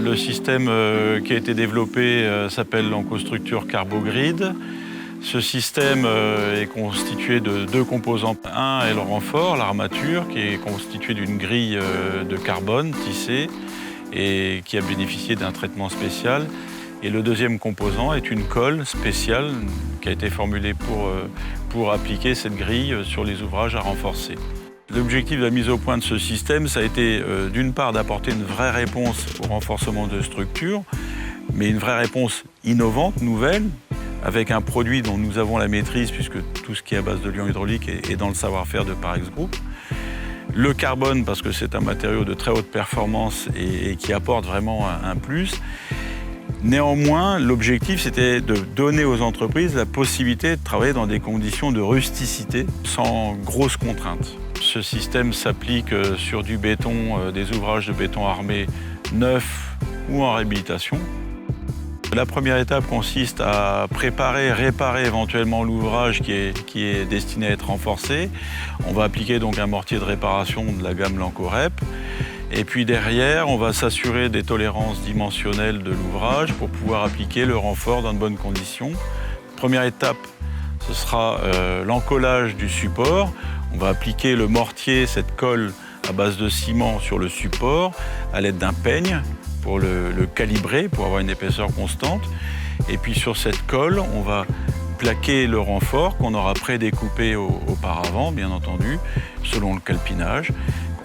Le système qui a été développé s'appelle l'Encostructure Carbogrid. Ce système est constitué de deux composants. Un est le renfort, l'armature, qui est constituée d'une grille de carbone tissée et qui a bénéficié d'un traitement spécial. Et le deuxième composant est une colle spéciale qui a été formulée pour appliquer cette grille sur les ouvrages à renforcer. L'objectif de la mise au point de ce système, ça a été d'une part d'apporter une vraie réponse au renforcement de structure, mais une vraie réponse innovante, nouvelle, avec un produit dont nous avons la maîtrise, puisque tout ce qui est à base de liant hydraulique est dans le savoir-faire de Parex Group. Le carbone, parce que c'est un matériau de très haute performance et qui apporte vraiment un plus. Néanmoins, l'objectif, c'était de donner aux entreprises la possibilité de travailler dans des conditions de rusticité, sans grosses contraintes. Ce système s'applique sur du béton, des ouvrages de béton armé neufs ou en réhabilitation. La première étape consiste à préparer, réparer éventuellement l'ouvrage qui est destiné à être renforcé. On va appliquer donc un mortier de réparation de la gamme Lancorep. Et puis derrière, on va s'assurer des tolérances dimensionnelles de l'ouvrage pour pouvoir appliquer le renfort dans de bonnes conditions. Première étape, ce sera l'encollage du support. On va appliquer le mortier, cette colle à base de ciment sur le support à l'aide d'un peigne pour le calibrer, pour avoir une épaisseur constante. Et puis sur cette colle, on va plaquer le renfort qu'on aura prédécoupé auparavant, bien entendu, selon le calpinage.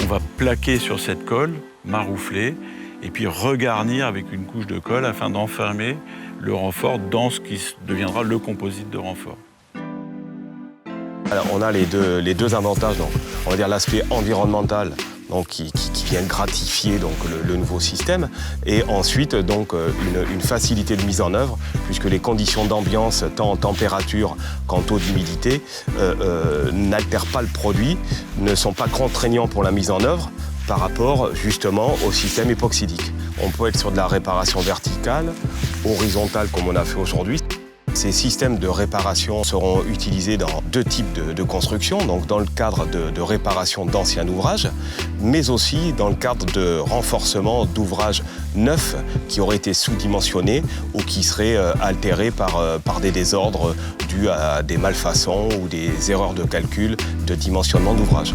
On va plaquer sur cette colle, maroufler, et puis regarnir avec une couche de colle afin d'enfermer le renfort dans ce qui deviendra le composite de renfort. Alors, on a les deux avantages, donc, on va dire l'aspect environnemental donc, qui vient gratifier donc, le nouveau système, et ensuite donc, une facilité de mise en œuvre, puisque les conditions d'ambiance, tant en température qu'en taux d'humidité, n'altèrent pas le produit, ne sont pas contraignants pour la mise en œuvre par rapport justement au système époxydique. On peut être sur de la réparation verticale, horizontale comme on a fait aujourd'hui. Ces systèmes de réparation seront utilisés dans deux types de construction, donc dans le cadre de réparation d'anciens ouvrages, mais aussi dans le cadre de renforcement d'ouvrages neufs qui auraient été sous-dimensionnés ou qui seraient altérés par des désordres dus à des malfaçons ou des erreurs de calcul de dimensionnement d'ouvrages.